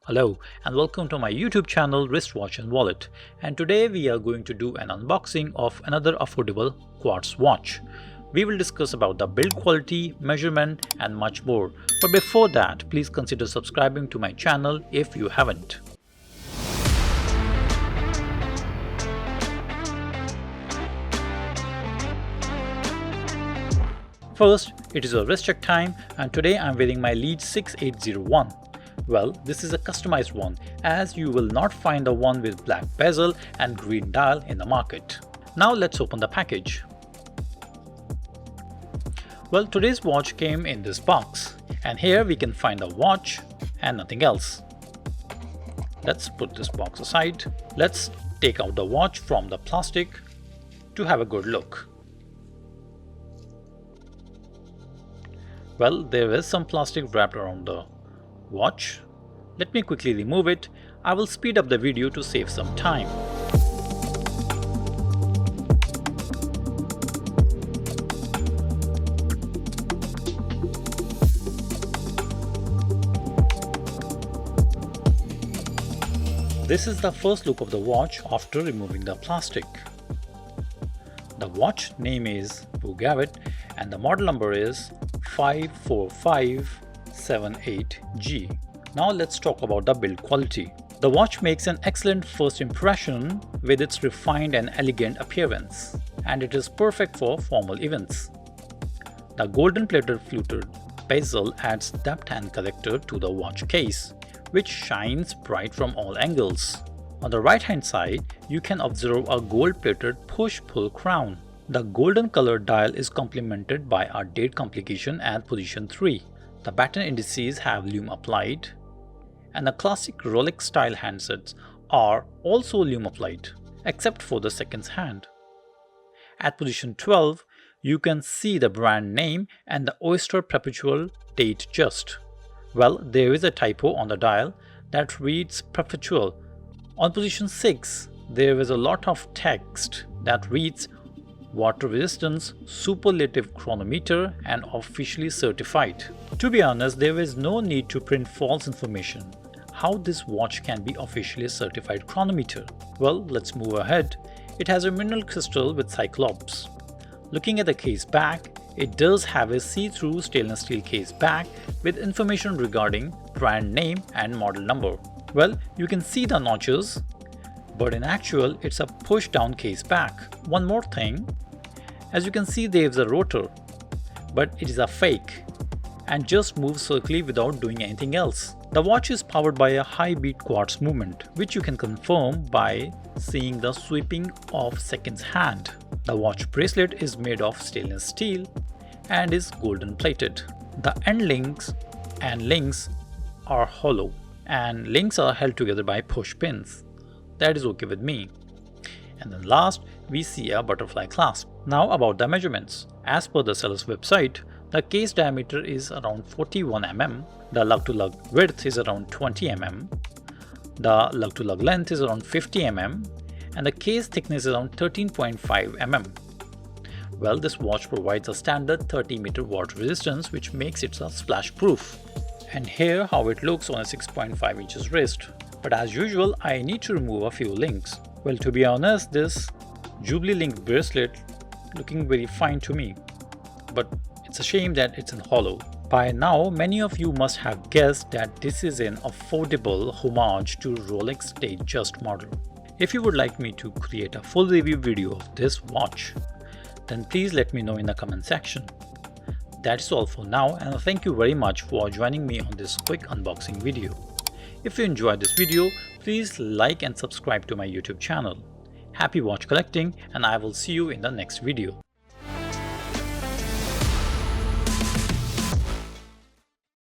Hello and welcome to my YouTube channel Wristwatch and Wallet, and today we are going to do an unboxing of another affordable Quartz watch. We will discuss about the build quality, measurement and much more. But before that, please consider subscribing to my channel if you haven't. First, it is a wrist check time, and today I am wearing my Lead 6801. Well, this is a customized one, as you will not find the one with black bezel and green dial in the market. Now let's open the package. Well, today's watch came in this box, and here we can find the watch and nothing else. Let's put this box aside. Let's take out the watch from the plastic to have a good look. Well, there is some plastic wrapped around the watch. Let me quickly remove it. I will speed up the video to save some time. This is the first look of the watch after removing the plastic. The watch name is BOUGARET and the model number is 54578G. Now let's talk about the build quality. The watch makes an excellent first impression with its refined and elegant appearance, and it is perfect for formal events. The golden plated fluted bezel adds depth and character to the watch case, which shines bright from all angles. On the right hand side, you can observe a gold plated push-pull crown. The golden colored dial is complemented by a date complication at position 3. The baton indices have lume applied, and the classic Rolex style handsets are also lume applied, except for the seconds hand. At position 12, you can see the brand name and the oyster perpetual date just. Well, there is a typo on the dial that reads perpetual. On position 6, there is a lot of text that reads water resistance, superlative chronometer and officially certified. To be honest, there is no need to print false information. How this watch can be officially certified chronometer? Well, let's move ahead. It has a mineral crystal with cyclops. Looking at the case back, it does have a see-through stainless steel case back with information regarding brand name and model number. Well, you can see the notches, but in actual it's a push down case back. One more thing, as you can see there is a rotor, but it is a fake and just moves circularly without doing anything else. The watch is powered by a high beat quartz movement, which you can confirm by seeing the sweeping of seconds hand. The watch bracelet is made of stainless steel and is golden plated. The end links and links are hollow, and links are held together by push pins. That is okay with me. And then last, we see a butterfly clasp. Now about the measurements. As per the seller's website, the case diameter is around 41 mm, the lug-to-lug width is around 20 mm, the lug-to-lug length is around 50 mm, and the case thickness is around 13.5 mm. Well, this watch provides a standard 30-meter water resistance, which makes it a splash proof. And here how it looks on a 6.5 inches wrist. But as usual, I need to remove a few links. Well, to be honest, this Jubilee link bracelet looking very fine to me, but it's a shame that it's in hollow. By now, many of you must have guessed that this is an affordable homage to Rolex Day Date model. If you would like me to create a full review video of this watch, then please let me know in the comment section. That's all for now, and thank you very much for joining me on this quick unboxing video. If you enjoyed this video, please like and subscribe to my YouTube channel. Happy watch collecting, and I will see you in the next video.